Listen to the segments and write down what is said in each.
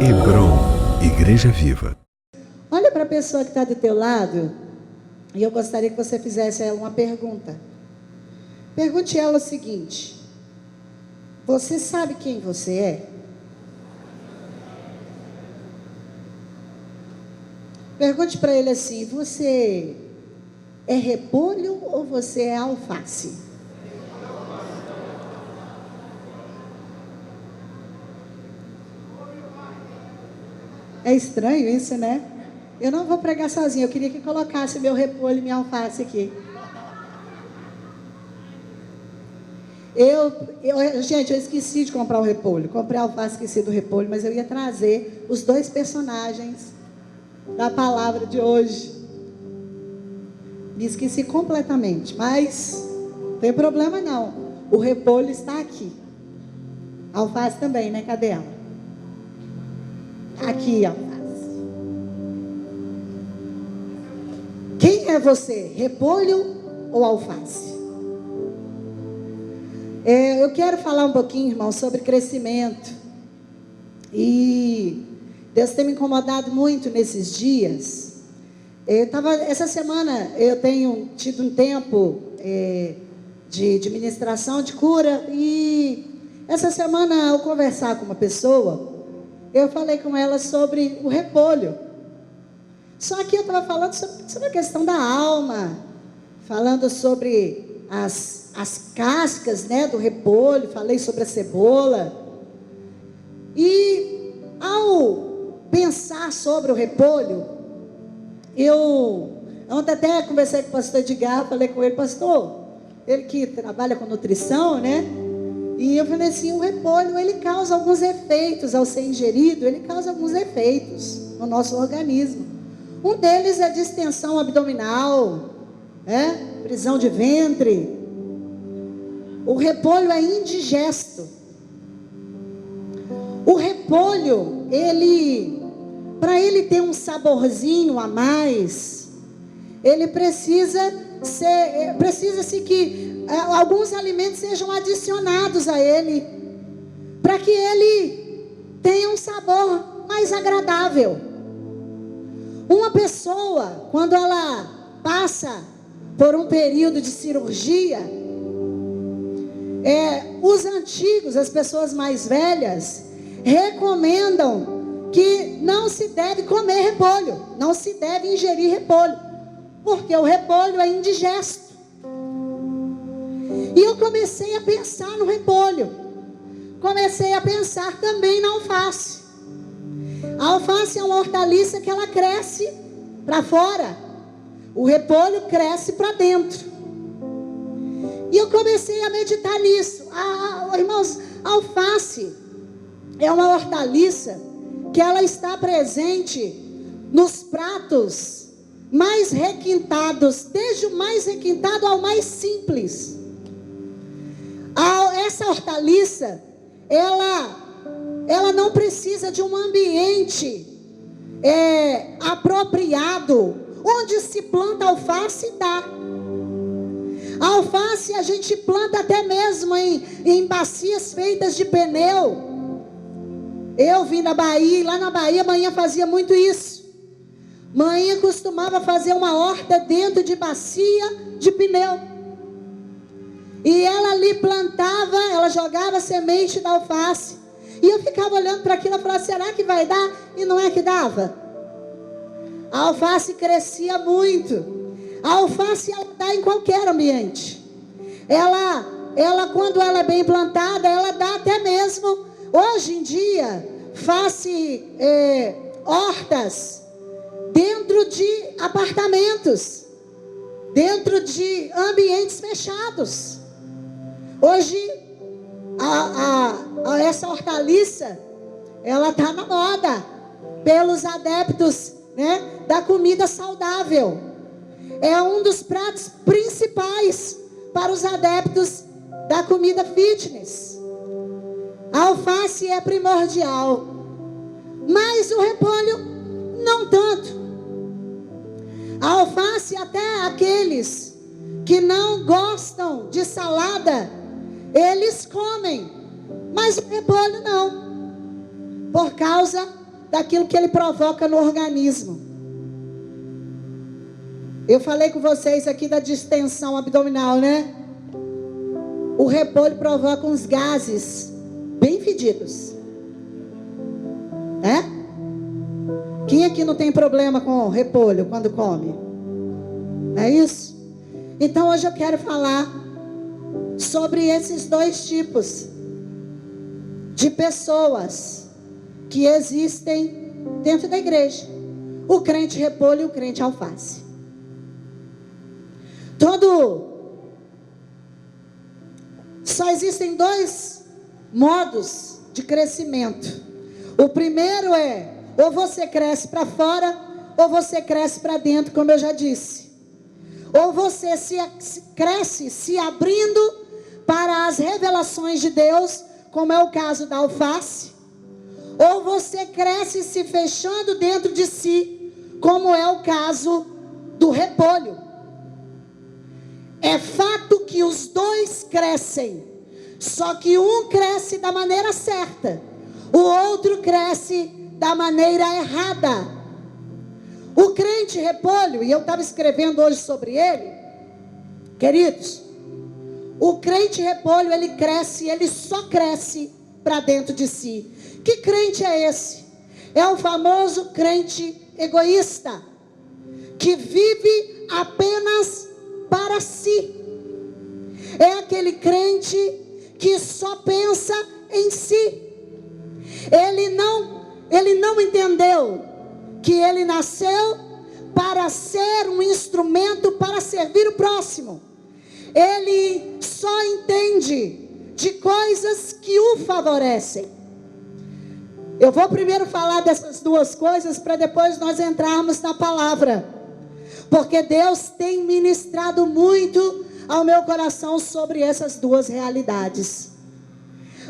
Hebrom, Igreja Viva. Olha para a pessoa que está do teu lado e eu gostaria que você fizesse a ela uma pergunta. Pergunte a ela o seguinte: você sabe quem você é? Pergunte para ele assim: você é repolho ou você é alface? É estranho isso, né? Eu não vou pregar sozinha, eu queria que colocasse meu repolho e minha alface aqui. Gente, eu esqueci de comprar o repolho. Comprei a alface, esqueci do repolho, mas eu ia trazer os dois personagens da palavra de hoje. Me esqueci completamente, mas não tem problema não. O repolho está aqui. A alface também, né? Cadê ela? Aqui, alface. Quem é você? Repolho ou alface? Eu quero falar um pouquinho, irmão, sobre crescimento. E Deus tem me incomodado muito nesses dias. Essa semana eu tenho tido um tempo de ministração, de cura. E essa semana, ao conversar com uma pessoa, eu falei com ela sobre o repolho. Só que eu estava falando sobre a questão da alma, falando sobre as cascas, né, do repolho, falei sobre a cebola. E ao pensar sobre o repolho, eu ontem até conversei com o pastor Edgar, falei com ele: pastor, ele que trabalha com nutrição, né? E eu falei assim: o repolho, ele causa alguns efeitos ao ser ingerido, ele causa alguns efeitos no nosso organismo. Um deles é distensão abdominal, prisão de ventre. O repolho é indigesto. O repolho, para ele ter um saborzinho a mais, ele precisa-se que alguns alimentos sejam adicionados a ele, para que ele tenha um sabor mais agradável. Uma pessoa, quando ela passa por um período de cirurgia, os antigos, as pessoas mais velhas, recomendam que não se deve comer repolho, não se deve ingerir repolho, porque o repolho é indigesto. E eu comecei a pensar no repolho, comecei a pensar também na alface. A alface é uma hortaliça que ela cresce para fora, o repolho cresce para dentro. E eu comecei a meditar nisso. Irmãos, a alface é uma hortaliça que ela está presente nos pratos mais requintados, desde o mais requintado ao mais simples. Essa hortaliça, ela não precisa de um ambiente apropriado. Onde se planta alface, dá. A alface a gente planta até mesmo em bacias feitas de pneu. Eu vim da Bahia, e lá na Bahia, manhã fazia muito isso. Manhã costumava fazer uma horta dentro de bacia de pneu. E ela ali plantava, ela jogava semente da alface. E eu ficava olhando para aquilo e falava: será que vai dar? E não é que dava. A alface crescia muito. A alface, ela dá em qualquer ambiente. Ela quando ela é bem plantada, ela dá até mesmo, hoje em dia, faz-se hortas dentro de apartamentos, dentro de ambientes fechados. Hoje, essa hortaliça, ela está na moda, pelos adeptos, né, da comida saudável. É um dos pratos principais para os adeptos da comida fitness. A alface é primordial, mas o repolho não tanto. alface, até aqueles que não gostam de salada, eles comem, mas o repolho não, por causa daquilo que ele provoca no organismo. Eu falei com vocês aqui da distensão abdominal, né? O repolho provoca uns gases bem fedidos. É? Quem aqui não tem problema com repolho quando come? Não é isso? Então hoje eu quero falar sobre esses dois tipos de pessoas que existem dentro da igreja: o crente repolho e o crente alface. Só existem dois modos de crescimento. O primeiro é: ou você cresce para fora, ou você cresce para dentro, como eu já disse. Ou você cresce se abrindo para as revelações de Deus, como é o caso da alface. Ou você cresce se fechando dentro de si, como é o caso do repolho. É fato que os dois crescem, só que um cresce da maneira certa, o outro cresce da maneira errada. O crente repolho, e eu estava escrevendo hoje sobre ele, queridos, o crente repolho, ele só cresce para dentro de si. Que crente é esse? É o famoso crente egoísta, que vive apenas para si. É aquele crente que só pensa em si. Ele não entendeu que ele nasceu para ser um instrumento para servir o próximo. Ele só entende de coisas que o favorecem. Eu vou primeiro falar dessas duas coisas para depois nós entrarmos na palavra, porque Deus tem ministrado muito ao meu coração sobre essas duas realidades.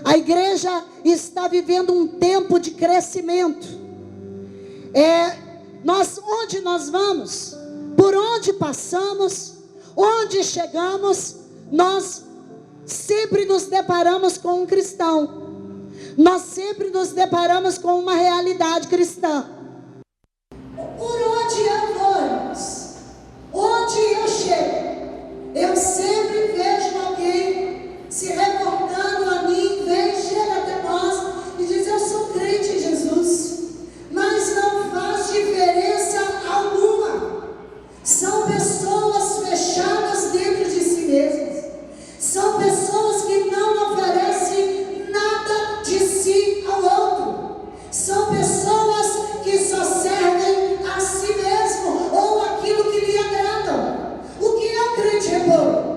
A igreja está vivendo um tempo de crescimento. Onde nós vamos, por onde passamos, onde chegamos, nós sempre nos deparamos com um cristão. Nós sempre nos deparamos com uma realidade cristã. Por onde eu vou, irmãos, onde eu chego, eu sempre vejo alguém se reportando a mim, chega até nós e diz: eu sou crente em Jesus, mas não faz diferença alguma. São pessoas fechadas dentro de si mesmas, são pessoas que não oferecem nada de si ao outro, são pessoas que só servem a si mesmo ou aquilo que lhe agradam. O que é o crente repolho?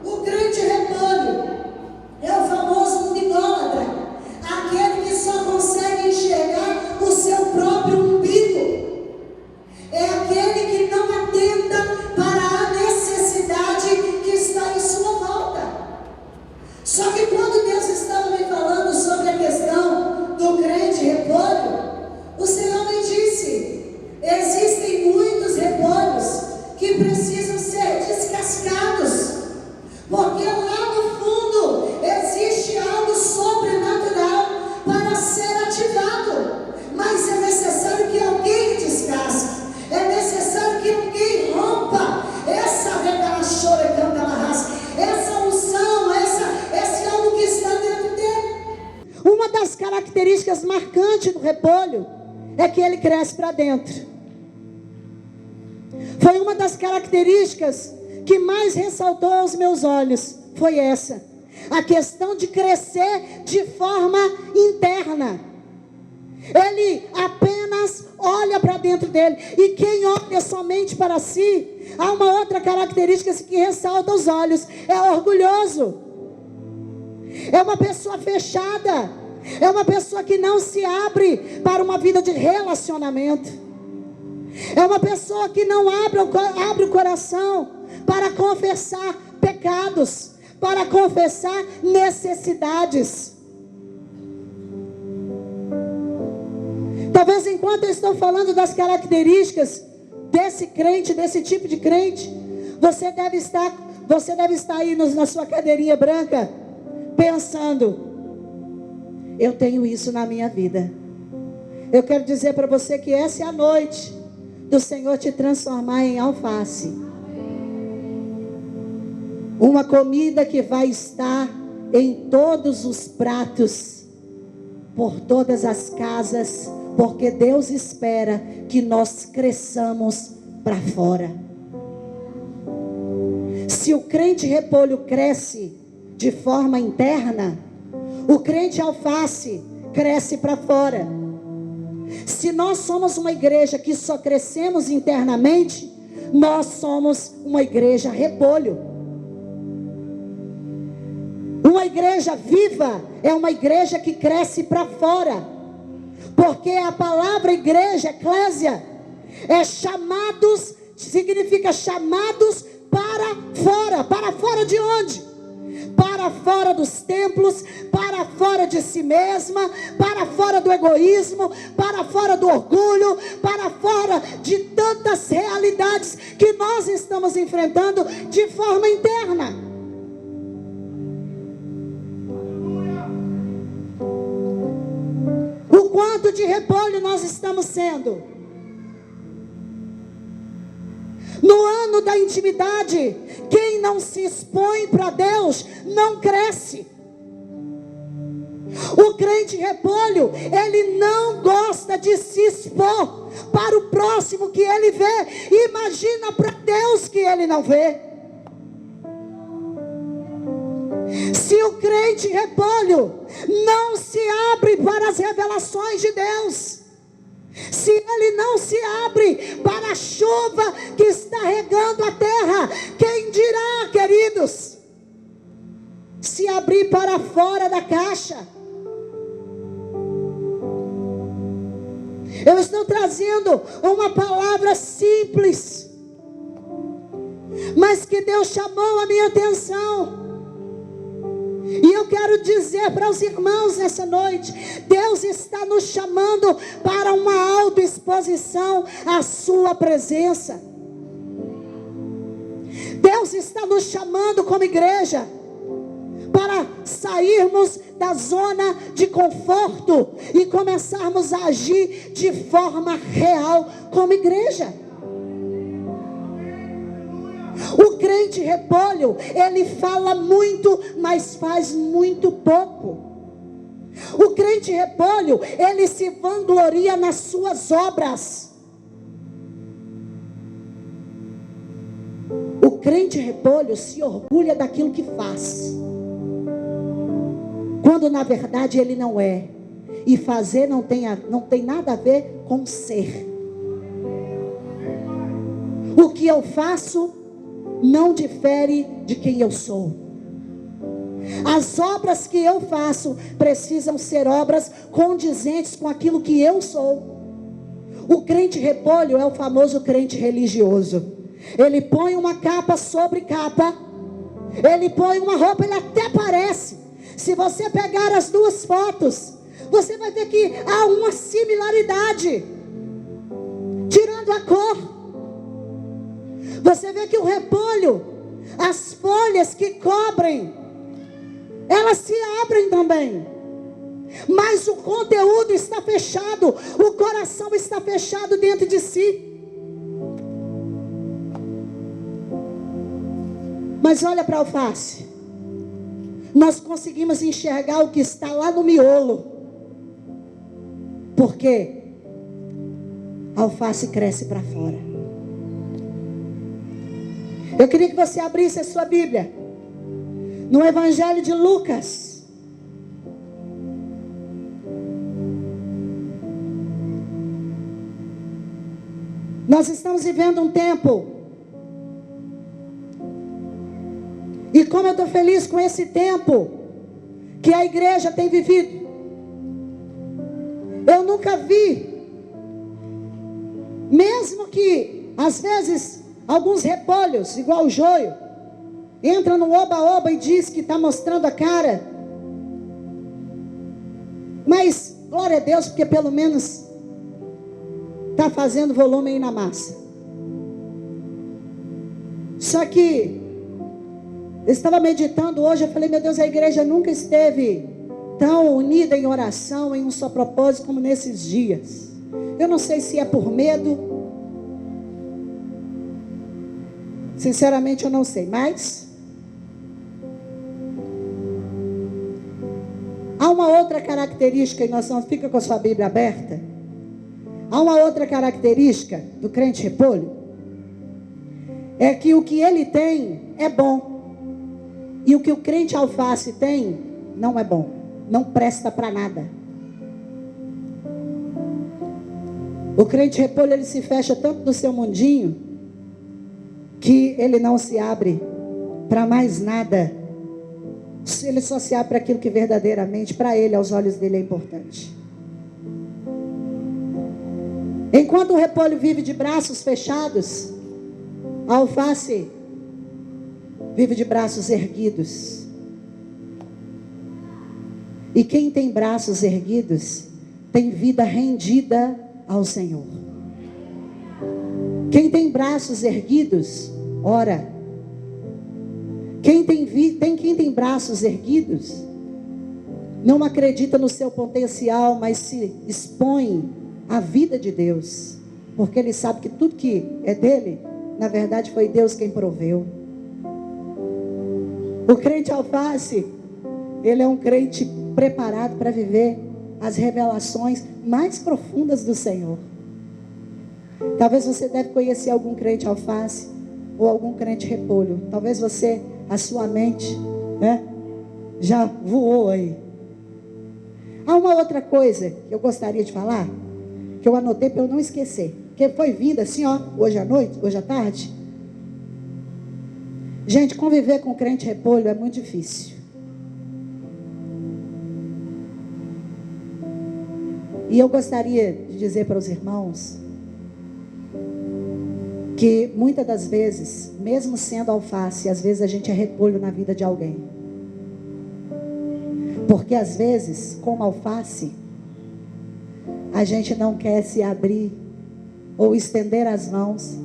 O crente repolho é o famoso idólatra, aquele que só consegue enxergar o seu próprio umbigo. É aquele que não atenta para a necessidade que está em sua volta. Só que quando Deus estava me falando sobre a questão do crente repolho, o Senhor me disse: existem muitos repolhos que precisam ser descascados, porque lá no fundo existe algo sobrenatural para ser ativado, mas é necessário que alguém descasque, é necessário que alguém rompa essa revelação, essa unção, esse algo que está dentro dele. Uma das características marcantes do repolho é que ele cresce para dentro. Foi uma das características que mais ressaltou aos meus olhos, foi essa: a questão de crescer de forma interna. Ele apenas olha para dentro dele, e quem olha somente para si, há uma outra característica que ressalta os olhos: é orgulhoso, é uma pessoa fechada, é uma pessoa que não se abre para uma vida de relacionamento, é uma pessoa que não abre o coração para confessar pecados, para confessar necessidades. Talvez enquanto eu estou falando das características desse crente, desse tipo de crente. Você deve estar aí na sua cadeirinha branca, pensando: eu tenho isso na minha vida. Eu quero dizer para você que essa é a noite do Senhor te transformar em alface. Uma comida que vai estar em todos os pratos, por todas as casas, porque Deus espera que nós cresçamos para fora. Se o crente repolho cresce de forma interna, o crente alface cresce para fora. Se nós somos uma igreja que só crescemos internamente, nós somos uma igreja repolho. Uma igreja viva é uma igreja que cresce para fora, porque a palavra igreja, eclésia, é chamados, significa chamados para fora de onde? Para fora dos templos, para fora de si mesma, para fora do egoísmo, para fora do orgulho, para fora de tantas realidades que nós estamos enfrentando de forma interna. O quanto de repolho nós estamos sendo? No ano da intimidade, quem não se expõe para Deus não cresce. O crente repolho, ele não gosta de se expor para o próximo que ele vê. Imagina para Deus que ele não vê. Se o crente repolho não se abre para as revelações de Deus, se ele não se abre para a chuva que está regando a terra, quem dirá, queridos, se abrir para fora da caixa? Eu estou trazendo uma palavra simples, mas que Deus chamou a minha atenção. E eu quero dizer para os irmãos nessa noite: Deus está nos chamando para uma autoexposição à sua presença. Deus está nos chamando como igreja para sairmos da zona de conforto e começarmos a agir de forma real como igreja. O crente repolho, ele fala muito, mas faz muito pouco. O crente repolho, ele se vangloria nas suas obras. O crente repolho se orgulha daquilo que faz, quando na verdade ele não é. E fazer não tem nada a ver com ser. O que eu faço não difere de quem eu sou. As obras que eu faço precisam ser obras condizentes com aquilo que eu sou. O crente repolho é o famoso crente religioso. Ele põe uma capa sobre capa, ele põe uma roupa, ele até parece. Se você pegar as duas fotos, você vai ver que há uma similaridade, tirando a cor. Você vê que o repolho, as folhas que cobrem, elas se abrem também, mas o conteúdo está fechado, o coração está fechado dentro de si. Mas olha para a alface, nós conseguimos enxergar o que está lá no miolo, porque a alface cresce para fora. Eu queria que você abrisse a sua Bíblia no Evangelho de Lucas. Nós estamos vivendo um tempo, e como eu estou feliz com esse tempo que a igreja tem vivido. Eu nunca vi, mesmo que às vezes alguns repolhos, igual o joio, entra no oba-oba e diz que está mostrando a cara. Mas, glória a Deus, porque pelo menos está fazendo volume aí na massa. Só que eu estava meditando hoje, eu falei, meu Deus, a igreja nunca esteve tão unida em oração, em um só propósito como nesses dias. Eu não sei se é por medo, sinceramente eu não sei, mas há uma outra característica, e nós não fica com a sua Bíblia aberta. Há uma outra característica do crente repolho, é que o que ele tem é bom, e o que o crente alface tem não é bom, não presta para nada. O crente repolho, ele se fecha tanto no seu mundinho, que ele não se abre para mais nada. Ele só se abre para aquilo que verdadeiramente, para ele, aos olhos dele, é importante. Enquanto o repolho vive de braços fechados, a alface vive de braços erguidos. E quem tem braços erguidos, tem vida rendida ao Senhor. Quem tem braços erguidos, ora. Quem tem braços erguidos, não acredita no seu potencial, mas se expõe à vida de Deus, porque ele sabe que tudo que é dele, na verdade foi Deus quem proveu. O crente alface, ele é um crente preparado para viver as revelações mais profundas do Senhor. Talvez você deve conhecer algum crente alface ou algum crente repolho. Talvez você, a sua mente, já voou aí. Há uma outra coisa que eu gostaria de falar, que eu anotei para eu não esquecer, que foi vindo assim, hoje à noite, hoje à tarde. Gente, conviver com crente repolho é muito difícil. E eu gostaria de dizer para os irmãos que muitas das vezes, mesmo sendo alface, às vezes a gente é repolho na vida de alguém. Porque às vezes, como alface, a gente não quer se abrir ou estender as mãos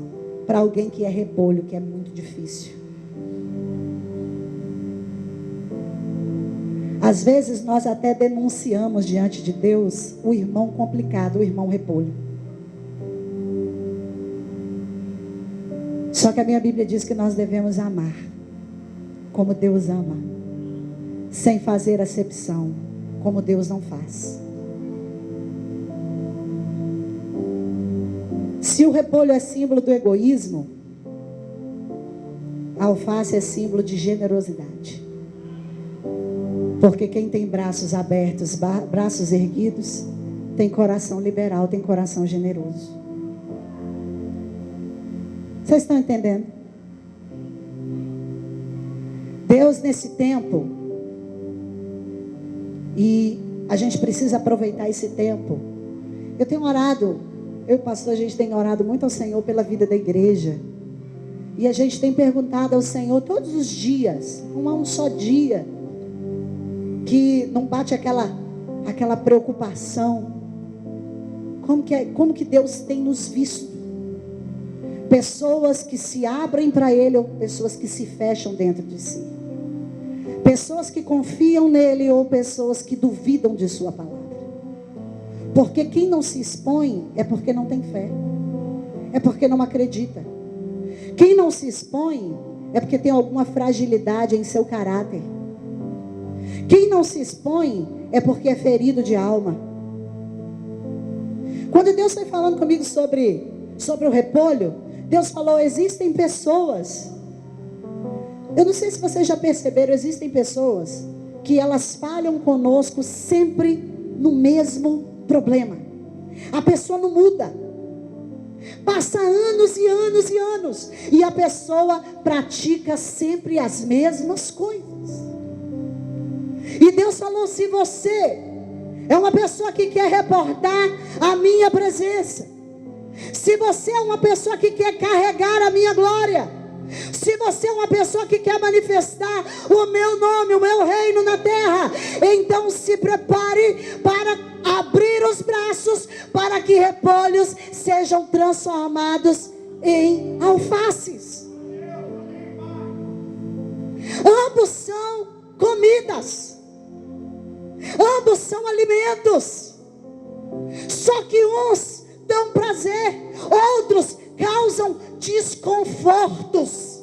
para alguém que é repolho, que é muito difícil. Às vezes nós até denunciamos diante de Deus o irmão complicado, o irmão repolho. Só que a minha Bíblia diz que nós devemos amar como Deus ama, sem fazer acepção, como Deus não faz. Se o repolho é símbolo do egoísmo, a alface é símbolo de generosidade. Porque quem tem braços abertos, braços erguidos, tem coração liberal, tem coração generoso. Vocês estão entendendo? Deus nesse tempo, e a gente precisa aproveitar esse tempo. Eu tenho orado, eu e o pastor, a gente tem orado muito ao Senhor pela vida da igreja. E a gente tem perguntado ao Senhor todos os dias, não há um só dia que não bate aquela preocupação. Como que Deus tem nos visto? Pessoas que se abrem para Ele ou pessoas que se fecham dentro de si? Pessoas que confiam nele ou pessoas que duvidam de sua palavra? Porque quem não se expõe é porque não tem fé, é porque não acredita. Quem não se expõe é porque tem alguma fragilidade em seu caráter. Quem não se expõe é porque é ferido de alma. Quando Deus foi falando comigo sobre o repolho, Deus falou, existem pessoas, eu não sei se vocês já perceberam, existem pessoas que elas falham conosco sempre no mesmo problema. A pessoa não muda, passa anos e anos e anos, e a pessoa pratica sempre as mesmas coisas. E Deus falou, se você é uma pessoa que quer reportar a minha presença, se você é uma pessoa que quer carregar a minha glória, se você é uma pessoa que quer manifestar o meu nome, o meu reino na terra, então se prepare para abrir os braços, para que repolhos sejam transformados em alfaces. Ambos são comidas. Ambos são alimentos. Só que uns dão prazer, outros causam desconfortos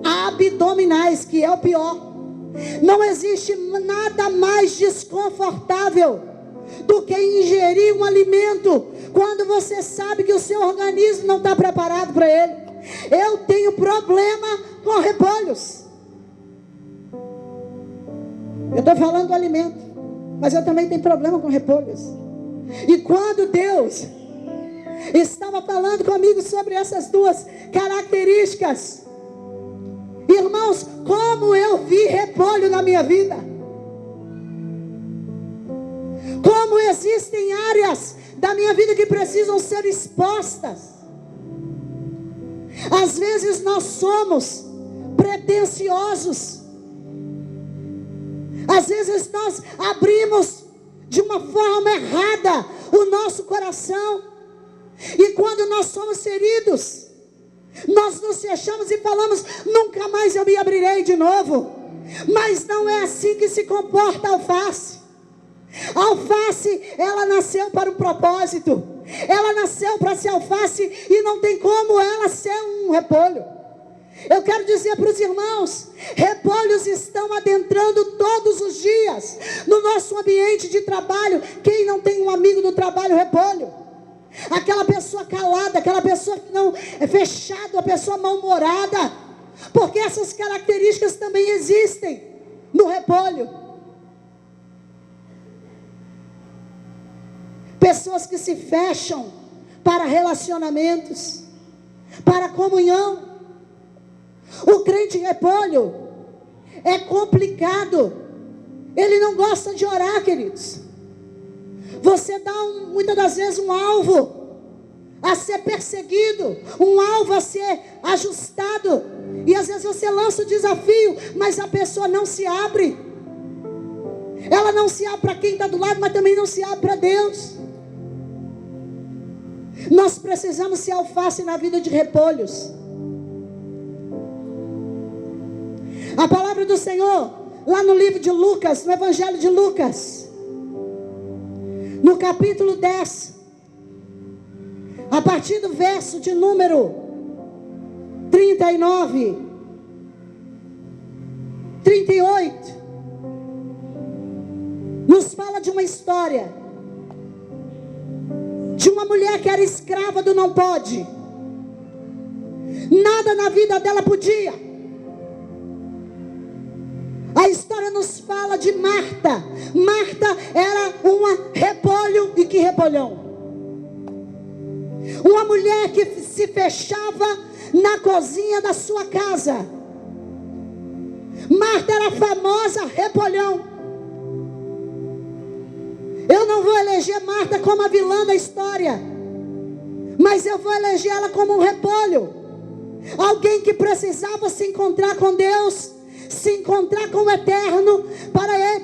abdominais, que é o pior. Não existe nada mais desconfortável do que ingerir um alimento quando você sabe que o seu organismo não está preparado para ele. Eu tenho problema com repolhos. Eu estou falando do alimento, mas eu também tenho problema com repolhos. E quando Deus estava falando comigo sobre essas duas características, irmãos, como eu vi repolho na minha vida. Como existem áreas da minha vida que precisam ser expostas. Às vezes nós somos pretensiosos. Às vezes nós abrimos de uma forma errada o nosso coração. E quando nós somos feridos, nós nos fechamos e falamos: nunca mais eu me abrirei de novo. Mas não é assim que se comporta a alface. A alface, ela nasceu para um propósito. Ela nasceu para ser alface e não tem como ela ser um repolho. Eu quero dizer para os irmãos: repolhos estão adentrando todos os dias no nosso ambiente de trabalho. Quem não tem um amigo no trabalho repolho? Aquela pessoa calada, aquela pessoa que não é fechada, a pessoa mal-humorada. Porque essas características também existem no repolho. Pessoas que se fecham para relacionamentos, para comunhão. O crente repolho é complicado. Ele não gosta de orar, queridos. Você dá muitas das vezes um alvo a ser perseguido, um alvo a ser ajustado, e às vezes você lança o desafio, mas a pessoa não se abre. Ela não se abre para quem está do lado, mas também não se abre para Deus. Nós precisamos ser alface na vida de repolhos. A palavra do Senhor, lá no livro de Lucas, no Evangelho de Lucas, no capítulo 10, a partir do verso de número 39, 38, nos fala de uma história de uma mulher que era escrava do não pode. Nada na vida dela podia. A história nos fala de Marta. Marta era uma repolho, e que repolhão. Uma mulher que se fechava na cozinha da sua casa. Marta era a famosa repolhão. Eu não vou eleger Marta como a vilã da história, mas eu vou eleger ela como um repolho. Alguém que precisava se encontrar com Deus, se encontrar com o eterno,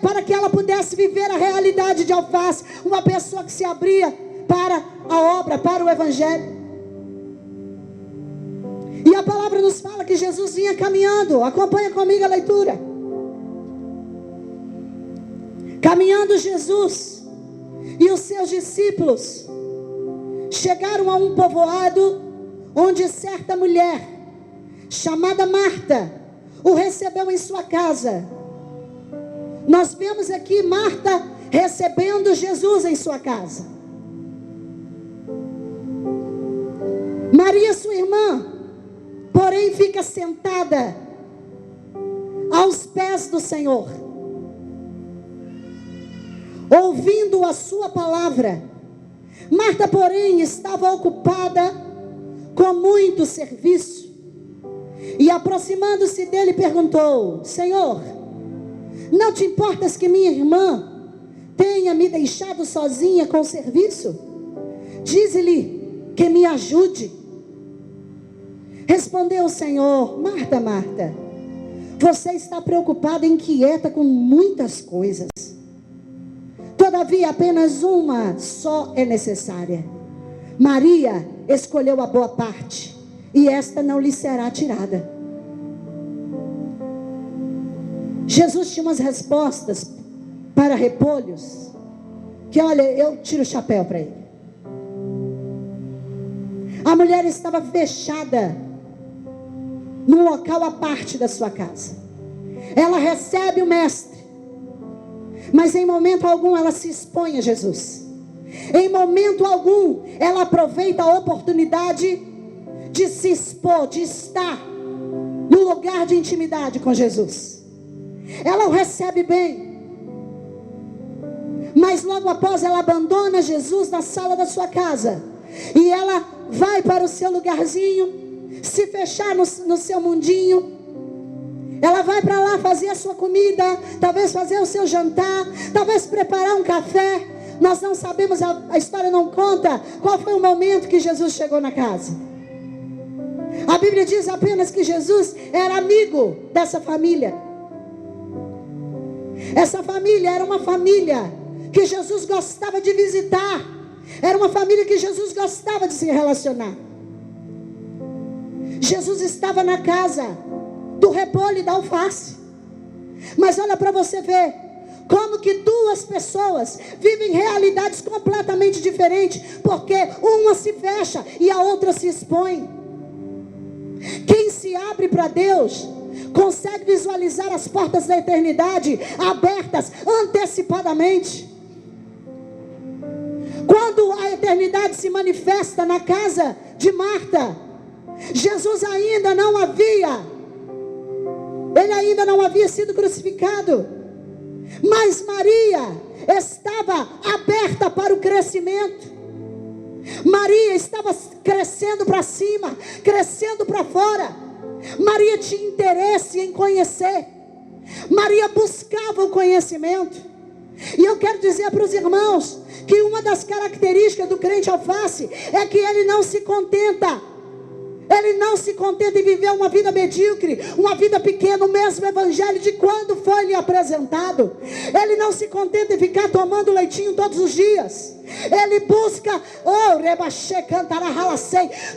para que ela pudesse viver a realidade de alface. Uma pessoa que se abria para a obra, para o evangelho. E a palavra nos fala que Jesus vinha caminhando. Acompanha comigo a leitura. Caminhando Jesus e os seus discípulos chegaram a um povoado onde certa mulher chamada Marta o recebeu em sua casa. Nós vemos aqui Marta recebendo Jesus em sua casa. Maria, sua irmã, porém fica sentada aos pés do Senhor, ouvindo a sua palavra. Marta, porém, estava ocupada com muito serviço, e aproximando-se dele perguntou: Senhor, não te importas que minha irmã tenha me deixado sozinha com o serviço? Dize-lhe que me ajude. Respondeu o Senhor: Marta, Marta, você está preocupada e inquieta com muitas coisas. Todavia apenas uma só é necessária. Maria escolheu a boa parte, e esta não lhe será tirada. Jesus tinha umas respostas para repolhos, que olha, eu tiro o chapéu para ele. A mulher estava fechada num local à parte da sua casa. Ela recebe o mestre, mas em momento algum ela se expõe a Jesus. Em momento algum ela aproveita a oportunidade de se expor, de estar no lugar de intimidade com Jesus. Ela o recebe bem, mas logo após ela abandona Jesus na sala da sua casa, e ela vai para o seu lugarzinho, se fechar no seu mundinho. Ela vai para lá fazer a sua comida, talvez fazer o seu jantar, talvez preparar um café. Nós não sabemos, a história não conta qual foi o momento que Jesus chegou na casa. A Bíblia diz apenas que Jesus era amigo dessa família. Essa família era uma família que Jesus gostava de visitar. Era uma família que Jesus gostava de se relacionar. Jesus estava na casa do repolho e da alface. Mas olha para você ver como que duas pessoas vivem realidades completamente diferentes, porque uma se fecha e a outra se expõe. Quem se abre para Deus consegue visualizar as portas da eternidade abertas antecipadamente. Quando a eternidade se manifesta na casa de Marta, Jesus ainda não havia sido crucificado, mas Maria estava aberta para o crescimento. Maria estava crescendo para cima, crescendo para fora. Maria tinha interesse em conhecer. Maria buscava o conhecimento. E eu quero dizer para os irmãos que uma das características do crente alface é que ele não se contenta. Ele não se contenta em viver uma vida medíocre, uma vida pequena, o mesmo evangelho de quando foi lhe apresentado. Ele não se contenta em ficar tomando leitinho todos os dias. Ele busca,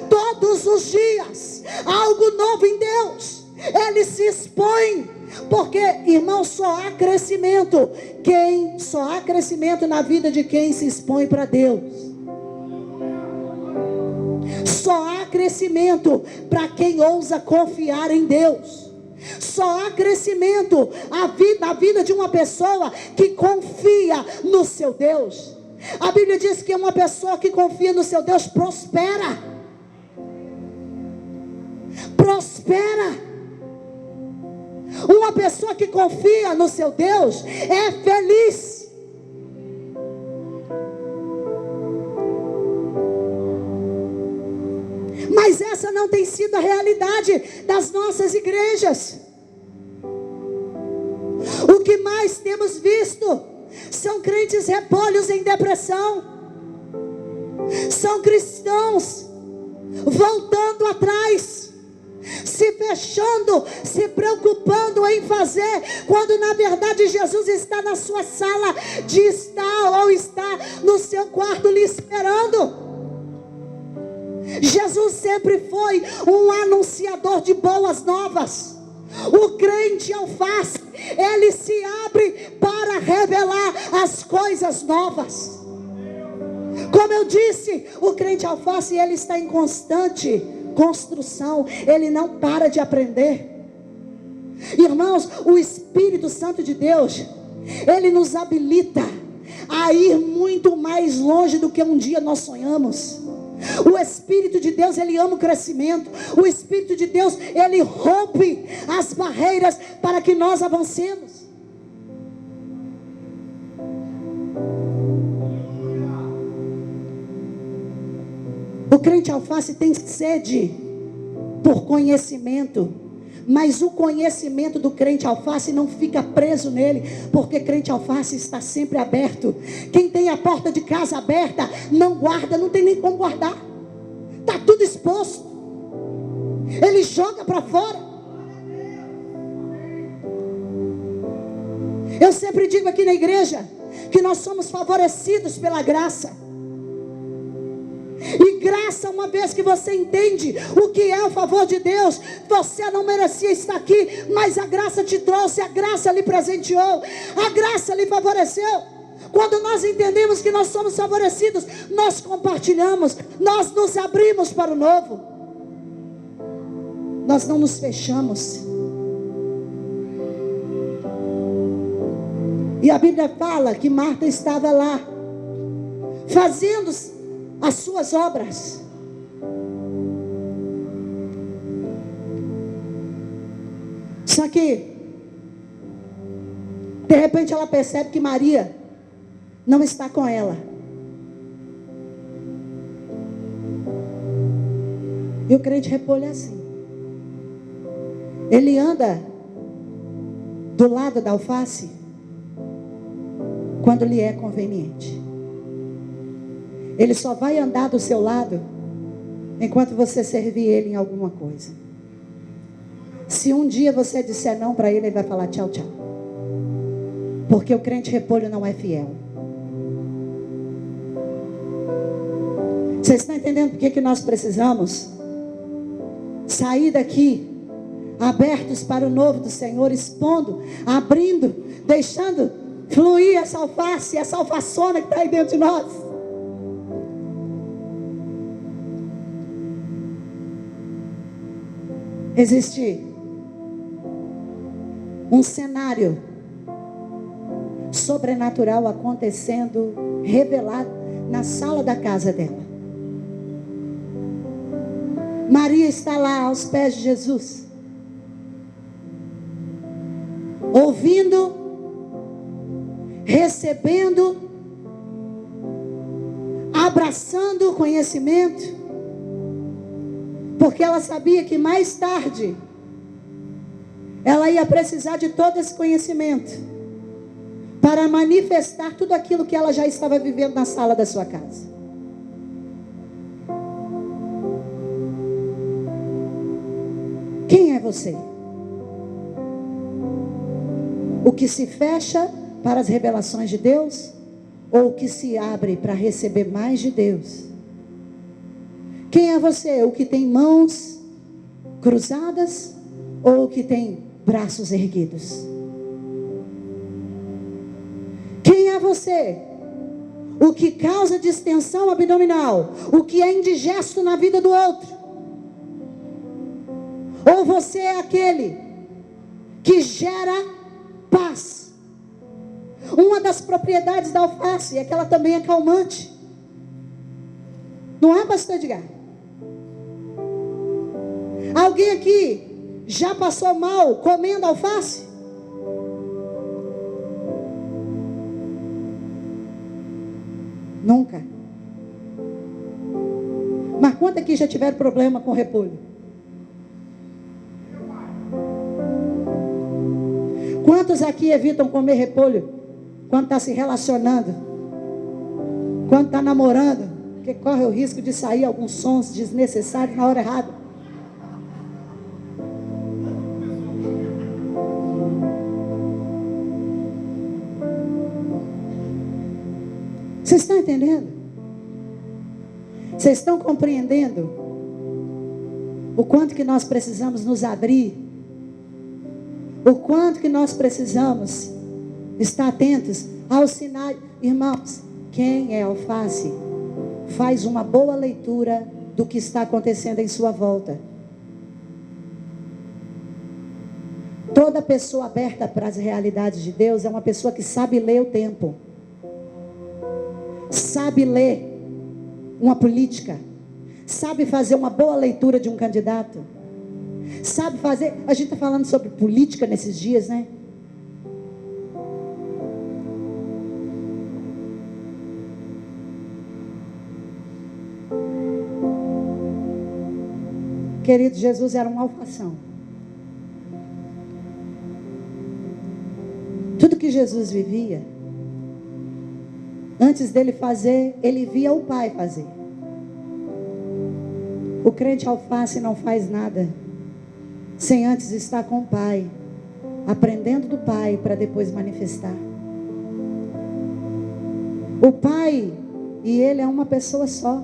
todos os dias, algo novo em Deus. Ele se expõe, porque, irmão, só há crescimento na vida de quem se expõe para Deus. Só há crescimento para quem ousa confiar em Deus. Só há crescimento na vida de uma pessoa que confia no seu Deus. A Bíblia diz que uma pessoa que confia no seu Deus prospera. Prospera. Uma pessoa que confia no seu Deus é feliz. Mas essa não tem sido a realidade das nossas igrejas. O que mais temos visto são crentes repolhos em depressão. São cristãos voltando atrás, se fechando, se preocupando em fazer, quando na verdade Jesus está na sua sala de estar, ou está no seu quarto lhe esperando. Jesus sempre foi um anunciador de boas novas. O crente alface, ele se abre para revelar as coisas novas. Como eu disse, o crente alface, ele está em constante construção. Ele não para de aprender. Irmãos, o Espírito Santo de Deus, ele nos habilita a ir muito mais longe do que um dia nós sonhamos. O Espírito de Deus, ele ama o crescimento. O Espírito de Deus, ele rompe as barreiras para que nós avancemos. O crente alface tem sede por conhecimento, mas o conhecimento do crente alface não fica preso nele, porque crente alface está sempre aberto. Quem tem a porta de casa aberta não guarda, não tem nem como guardar, está tudo exposto, ele joga para fora. Eu sempre digo aqui na igreja que nós somos favorecidos pela graça. E graça, uma vez que você entende o que é o favor de Deus, você não merecia estar aqui, mas a graça te trouxe, a graça lhe presenteou, a graça lhe favoreceu. Quando nós entendemos que nós somos favorecidos, nós compartilhamos, nós nos abrimos para o novo, nós não nos fechamos. E a Bíblia fala que Marta estava lá, fazendo as suas obras. Só que, de repente ela percebe que Maria não está com ela. E o crente repolho é assim. Ele anda do lado da alface quando lhe é conveniente. Ele só vai andar do seu lado enquanto você servir ele em alguma coisa. Se um dia você disser não para ele, ele vai falar tchau, tchau. Porque o crente repolho não é fiel. Vocês estão entendendo por que nós precisamos sair daqui abertos para o novo do Senhor, expondo, abrindo, deixando fluir essa alface, essa alfaçona que está aí dentro de nós? Existe um cenário sobrenatural acontecendo, revelado na sala da casa dela. Maria está lá aos pés de Jesus, ouvindo, recebendo, abraçando o conhecimento, porque ela sabia que mais tarde ela ia precisar de todo esse conhecimento para manifestar tudo aquilo que ela já estava vivendo na sala da sua casa. Quem é você? O que se fecha para as revelações de Deus, ou o que se abre para receber mais de Deus? Quem é você? O que tem mãos cruzadas, ou o que tem braços erguidos? Quem é você? O que causa distensão abdominal, o que é indigesto na vida do outro? Ou você é aquele que gera paz? Uma das propriedades da alface é que ela também é calmante. Não é, pastor Edgar? Alguém aqui já passou mal comendo alface? Nunca. Mas quantos aqui já tiveram problema com repolho? Quantos aqui evitam comer repolho quando está se relacionando, quando está namorando, porque corre o risco de sair alguns sons desnecessários na hora errada? Vocês estão entendendo? Vocês estão compreendendo o quanto que nós precisamos nos abrir? O quanto que nós precisamos estar atentos aos sinais? Irmãos, quem é alface faz uma boa leitura do que está acontecendo em sua volta. Toda pessoa aberta para as realidades de Deus é uma pessoa que sabe ler o tempo, sabe ler uma política, sabe fazer uma boa leitura de um candidato, sabe fazer. A gente está falando sobre política nesses dias, né? Querido, Jesus era um alfação. Tudo que Jesus vivia, antes dele fazer, ele via o Pai fazer. O crente alface não faz nada sem antes estar com o Pai, aprendendo do Pai para depois manifestar. O Pai e ele é uma pessoa só.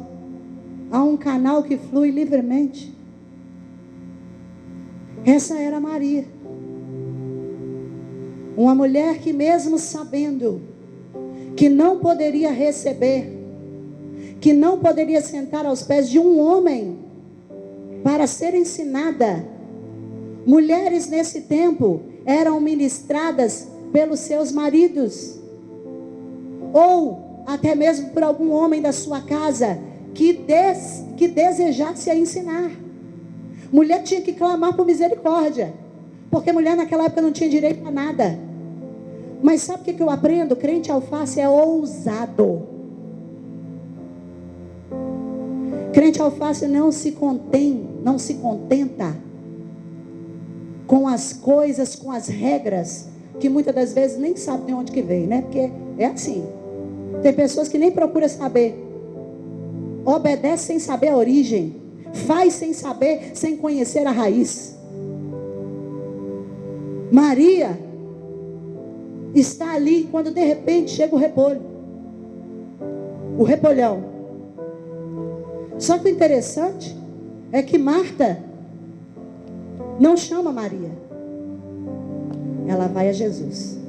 há um canal que flui livremente. Essa era Maria. Uma mulher que, mesmo sabendo que não poderia receber, que não poderia sentar aos pés de um homem para ser ensinada. Mulheres nesse tempo eram ministradas pelos seus maridos, ou até mesmo por algum homem da sua casa que desejasse a ensinar. Mulher tinha que clamar por misericórdia, porque mulher naquela época não tinha direito a nada. Mas sabe o que eu aprendo? Crente alface é ousado. Crente alface não se contenta com as coisas, com as regras, que muitas das vezes nem sabe de onde que vem, né? Porque é assim. Tem pessoas que nem procuram saber. Obedece sem saber a origem. Faz sem saber, sem conhecer a raiz. Maria está ali quando de repente chega o repolho. O repolhão. Só que o interessante é que Marta não chama Maria. Ela vai a Jesus.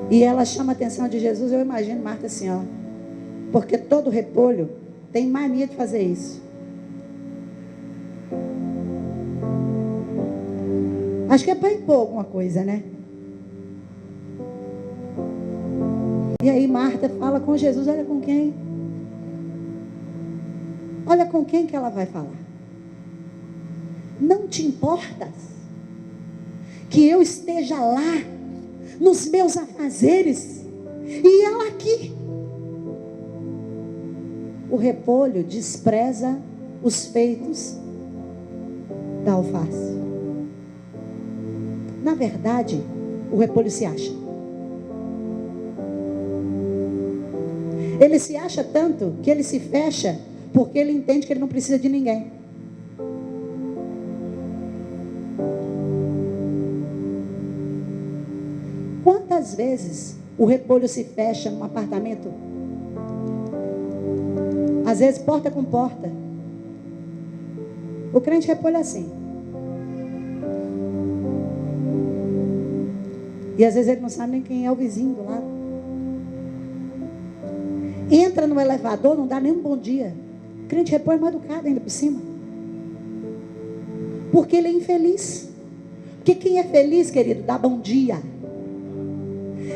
E ela chama a atenção de Jesus. Eu imagino Marta assim, ó. Porque todo repolho tem mania de fazer isso. Acho que é para impor alguma coisa, né? E aí Marta fala com Jesus. Olha com quem? Olha com quem que ela vai falar. Não te importas que eu esteja lá nos meus afazeres e ela aqui? O repolho despreza os feitos da alface. Na verdade, o repolho se acha. Ele se acha tanto que ele se fecha porque ele entende que ele não precisa de ninguém. Quantas vezes o repolho se fecha num apartamento? Às vezes porta com porta. O crente repolho é assim. E às vezes ele não sabe nem quem é o vizinho do lado. Entra no elevador, não dá nem um bom dia. O crente repolho é mal educado ainda por cima. Porque ele é infeliz. Porque quem é feliz, querido, dá bom dia.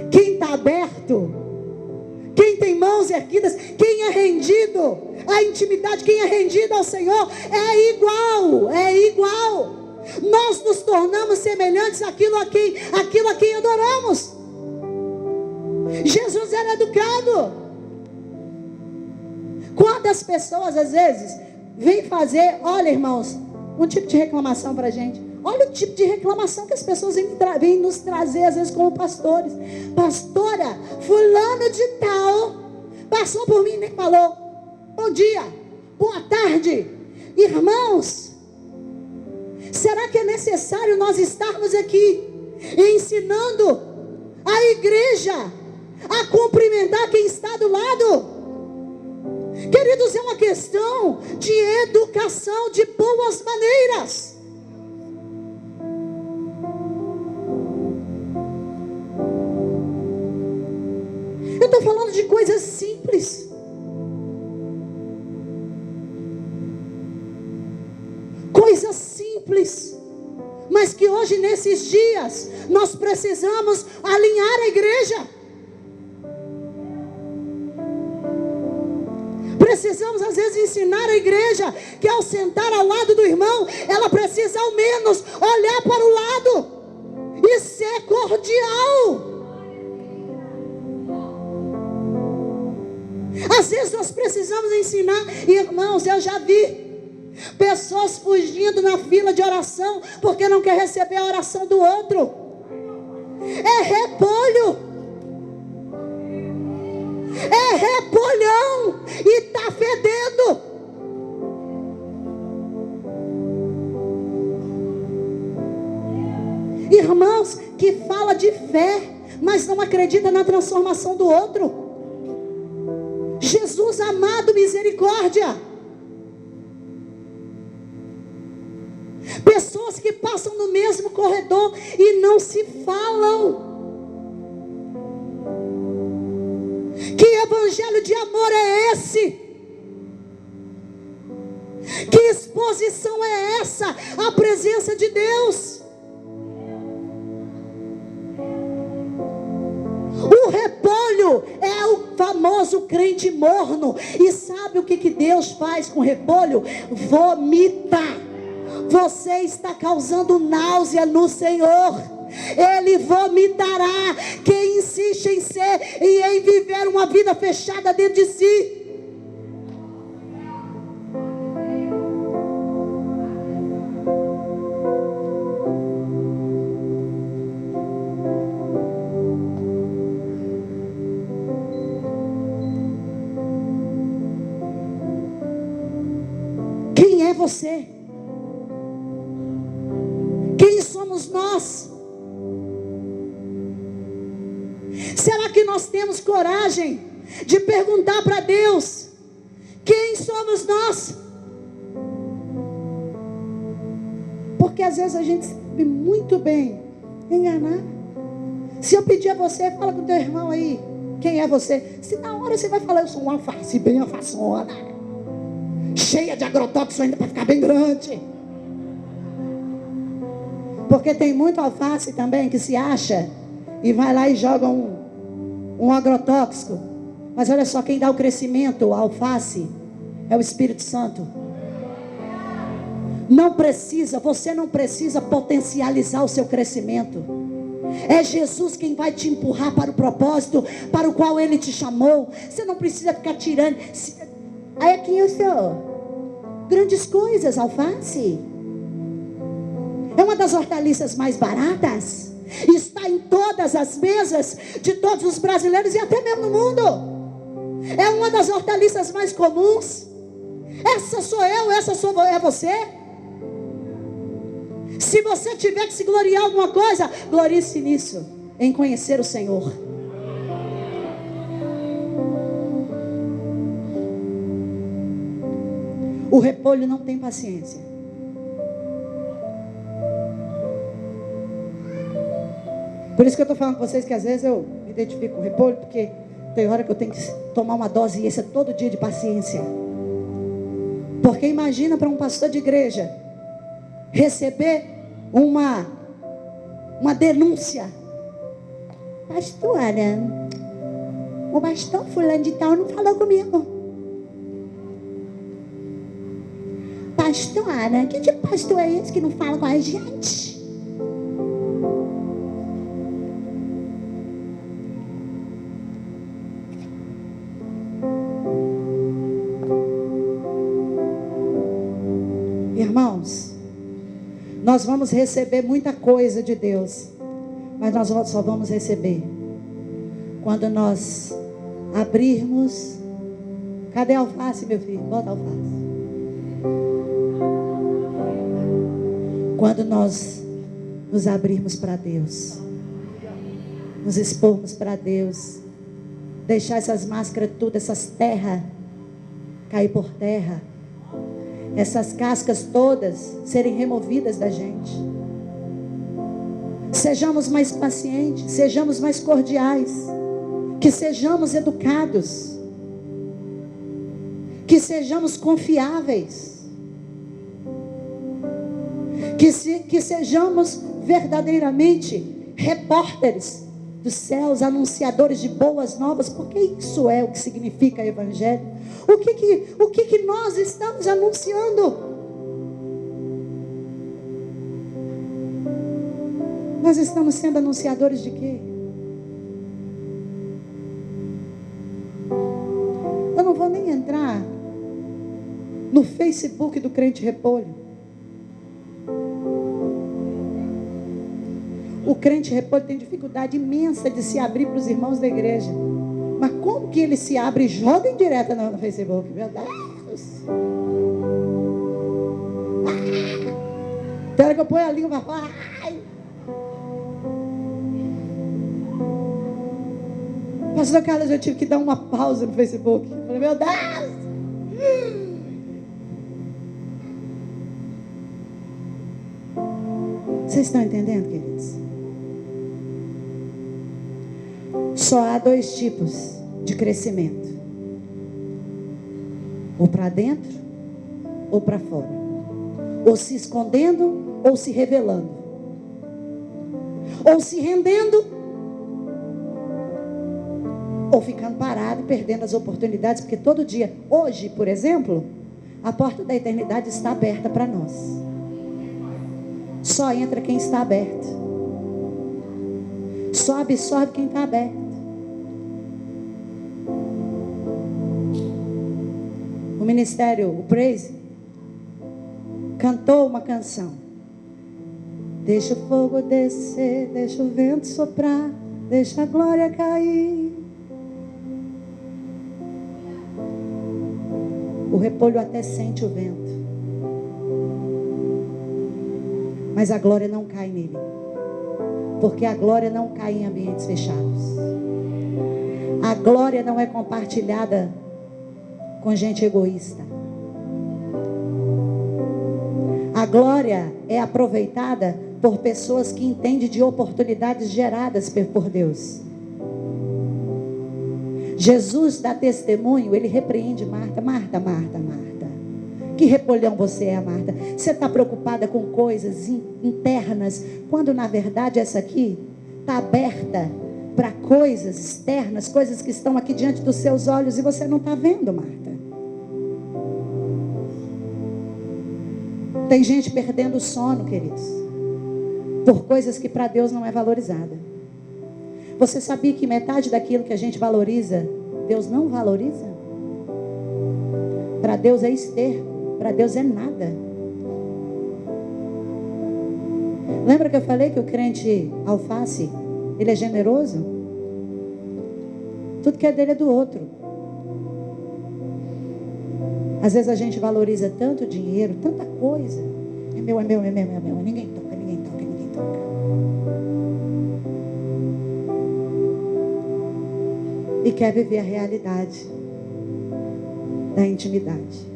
Quem está aberto, quem tem mãos erguidas, quem é rendido à intimidade, quem é rendido ao Senhor, é igual. Nós nos tornamos semelhantes àquilo a quem adoramos. Jesus era educado. Quantas pessoas às vezes vêm fazer, olha irmãos, um tipo de reclamação para a gente. Olha o tipo de reclamação que as pessoas vêm nos trazer às vezes como pastores. Pastora, fulano de tal passou por mim e nem falou bom dia, boa tarde. Irmãos, será que é necessário nós estarmos aqui ensinando a igreja a cumprimentar quem está do lado? Queridos, é uma questão de educação, de boas maneiras. Eu estou falando de coisas simples. Coisas simples. Mas que hoje, nesses dias, nós precisamos alinhar a igreja. Precisamos às vezes ensinar a igreja que ao sentar ao lado do irmão, ela precisa ao menos olhar para o lado e ser cordial. Às vezes nós precisamos ensinar, irmãos, eu já vi pessoas fugindo na fila de oração porque não quer receber a oração do outro. É repolho. É repolhão e está fedendo. Irmãos que fala de fé, mas não acredita na transformação do outro. Jesus Jesus amado, misericórdia. Pessoas que passam no mesmo corredor e não se falam. Que evangelho de amor é esse? Que exposição é essa à presença de Deus? O repolho é o famoso crente morno. E sabe o que Deus faz com o repolho? Vomita. Você está causando náusea no Senhor. Ele vomitará quem insiste em ser e em viver uma vida fechada dentro de si. Quem é você? Quem somos nós? Será que nós temos coragem de perguntar para Deus: quem somos nós? Porque às vezes a gente sabe muito bem enganar. Se eu pedir a você, fala com o teu irmão aí, quem é você? Se na hora você vai falar: eu sou uma alface bem alfaçona, cheia de agrotóxicos ainda para ficar bem grande. Porque tem muito alface também que se acha e vai lá e joga um agrotóxico. Mas olha só, quem dá o crescimento, a alface, é o Espírito Santo. Você não precisa potencializar o seu crescimento. É Jesus quem vai te empurrar para o propósito para o qual Ele te chamou. Você não precisa ficar tirando. Aí aqui eu sou grandes coisas, alface. É uma das hortaliças mais baratas. Está em todas as mesas de todos os brasileiros e até mesmo no mundo. É uma das hortaliças mais comuns. Essa sou eu, é você. Se você tiver que se gloriar em alguma coisa, glorie-se nisso, em conhecer o Senhor. O repolho não tem paciência. Por isso que eu estou falando com vocês que às vezes eu me identifico com o repolho, porque tem hora que eu tenho que tomar uma dose extra todo dia de paciência. Porque imagina para um pastor de igreja receber uma denúncia: pastora, o pastor fulano de tal não falou comigo. Pastora, que tipo de pastor é esse que não fala com a gente? Irmãos, nós vamos receber muita coisa de Deus, mas nós só vamos receber quando nós abrirmos. Cadê a alface, meu filho? Bota a alface. Quando nós nos abrirmos para Deus, nos expormos para Deus, deixar essas máscaras tudo, essas terras cair por terra, essas cascas todas serem removidas da gente. Sejamos mais pacientes, sejamos mais cordiais, que sejamos educados, que sejamos confiáveis, que sejamos verdadeiramente repórteres dos céus, anunciadores de boas novas, porque isso é o que significa evangelho. O que nós estamos anunciando? Nós estamos sendo anunciadores de quê? Eu não vou nem entrar no Facebook do Crente Repolho. O crente repolho tem dificuldade imensa de se abrir para os irmãos da igreja. Mas como que ele se abre e joga em direta no Facebook? Meu Deus! Tem hora que eu ponho a língua para falar. Pastor Carlos, eu tive que dar uma pausa no Facebook. Eu falei, meu Deus! Vocês estão entendendo, queridos? Só há 2 tipos de crescimento: ou para dentro ou para fora, ou se escondendo ou se revelando, ou se rendendo ou ficando parado e perdendo as oportunidades, porque todo dia, hoje, por exemplo, a porta da eternidade está aberta para nós. Só entra quem está aberto. Só absorve quem está aberto. O ministério, o Praise, cantou uma canção. Deixa o fogo descer, deixa o vento soprar, deixa a glória cair. O repolho até sente o vento, mas a glória não cai nele, porque a glória não cai em ambientes fechados. A glória não é compartilhada com gente egoísta. A glória é aproveitada por pessoas que entendem de oportunidades geradas por Deus. Jesus dá testemunho, ele repreende Marta. Marta, Marta, Marta, que repolhão você é, Marta. Você está preocupada com coisas internas, quando na verdade essa aqui está aberta para coisas externas, coisas que estão aqui diante dos seus olhos e você não está vendo, Marta. Tem gente perdendo o sono, queridos, por coisas que para Deus não é valorizada. Você sabia que metade daquilo que a gente valoriza, Deus não valoriza? Para Deus é esterco, para Deus é nada. Lembra que eu falei que o crente alface, ele é generoso? Tudo que é dele é do outro. Às vezes a gente valoriza tanto dinheiro, tanta coisa. É meu, é meu, é meu, é meu. Ninguém toca, ninguém toca, ninguém toca. E quer viver a realidade da intimidade.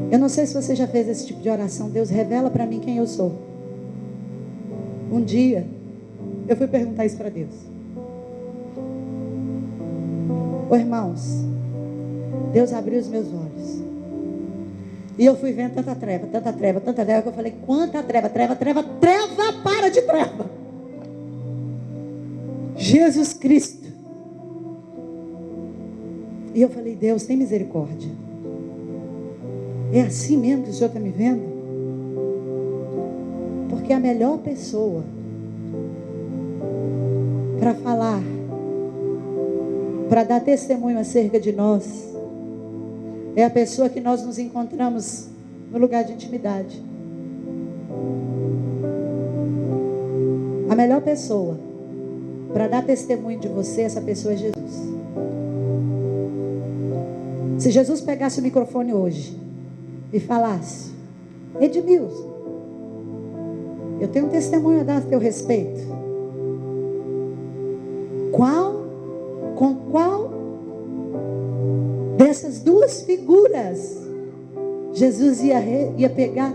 Eu não sei se você já fez esse tipo de oração. Deus, revela para mim quem eu sou. Um dia eu fui perguntar isso para Deus. Ô irmãos, Deus abriu os meus olhos e eu fui vendo tanta treva, tanta treva, tanta treva, que eu falei, quanta treva, treva, treva, treva, para de treva. Jesus Cristo. E eu falei, Deus, tem misericórdia. É assim mesmo que o Senhor está me vendo? Porque a melhor pessoa para falar, para dar testemunho acerca de nós, é a pessoa que nós nos encontramos no lugar de intimidade. A melhor pessoa para dar testemunho de você, essa pessoa é Jesus. Se Jesus pegasse o microfone hoje e falasse, Edmilson, eu tenho um testemunho a dar a teu respeito. Com qual dessas 2 figuras Jesus ia pegar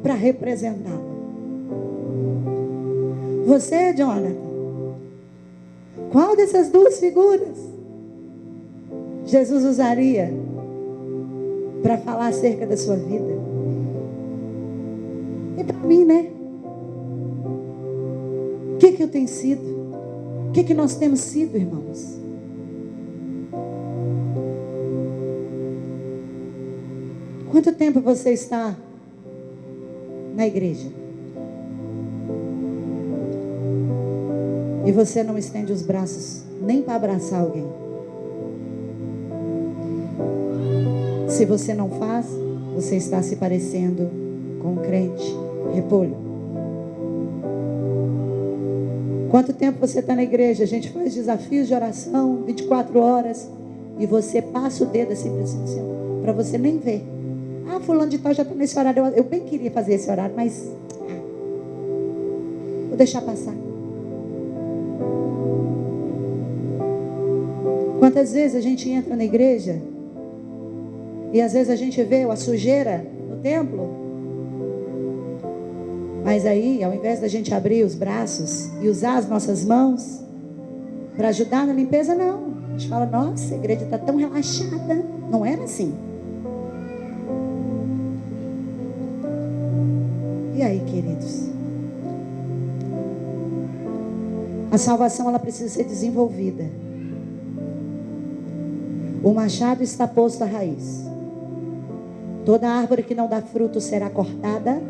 para representar? Você, Jonathan, qual dessas 2 figuras Jesus usaria para falar acerca da sua vida? E para mim, né? O que eu tenho sido? O que nós temos sido, irmãos? Quanto tempo você está na igreja? E você não estende os braços nem para abraçar alguém. Se você não faz, você está se parecendo com um crente repolho. Quanto tempo você está na igreja? A gente faz desafios de oração 24 horas e você passa o dedo assim para você nem ver. Ah, fulano de tal já está nesse horário. Eu bem queria fazer esse horário, mas vou deixar passar. Quantas vezes a gente entra na igreja e às vezes a gente vê a sujeira no templo, mas aí, ao invés da gente abrir os braços e usar as nossas mãos para ajudar na limpeza, não. A gente fala, nossa, a igreja está tão relaxada. Não era assim. E aí, queridos? A salvação, ela precisa ser desenvolvida. O machado está posto à raiz. Toda árvore que não dá fruto será cortada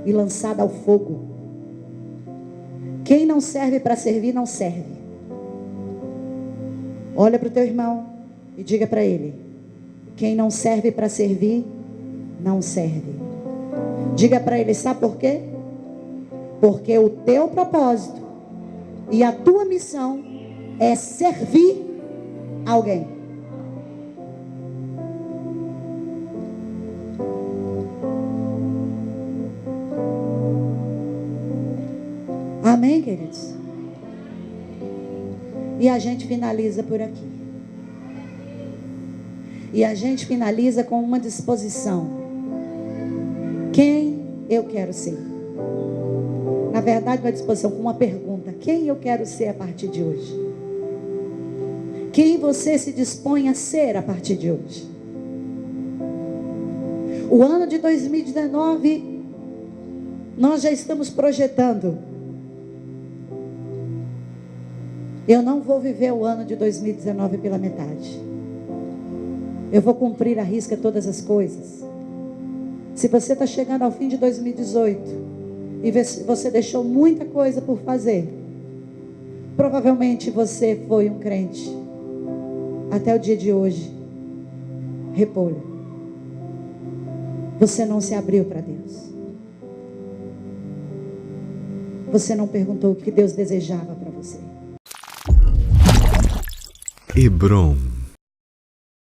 e lançada ao fogo. Quem não serve para servir, não serve. Olha para o teu irmão e diga para ele: quem não serve para servir, não serve. Diga para ele, sabe por quê? Porque o teu propósito e a tua missão é servir alguém. Amém, queridos? E a gente finaliza por aqui. E a gente finaliza com uma disposição. Quem eu quero ser? Na verdade, uma disposição com uma pergunta. Quem eu quero ser a partir de hoje? Quem você se dispõe a ser a partir de hoje? O ano de 2019, nós já estamos projetando. Eu não vou viver o ano de 2019 pela metade. Eu vou cumprir à risca todas as coisas. Se você está chegando ao fim de 2018 e você deixou muita coisa por fazer, provavelmente você foi um crente até o dia de hoje. Repolho. Você não se abriu para Deus. Você não perguntou o que Deus desejava para você. Hebron.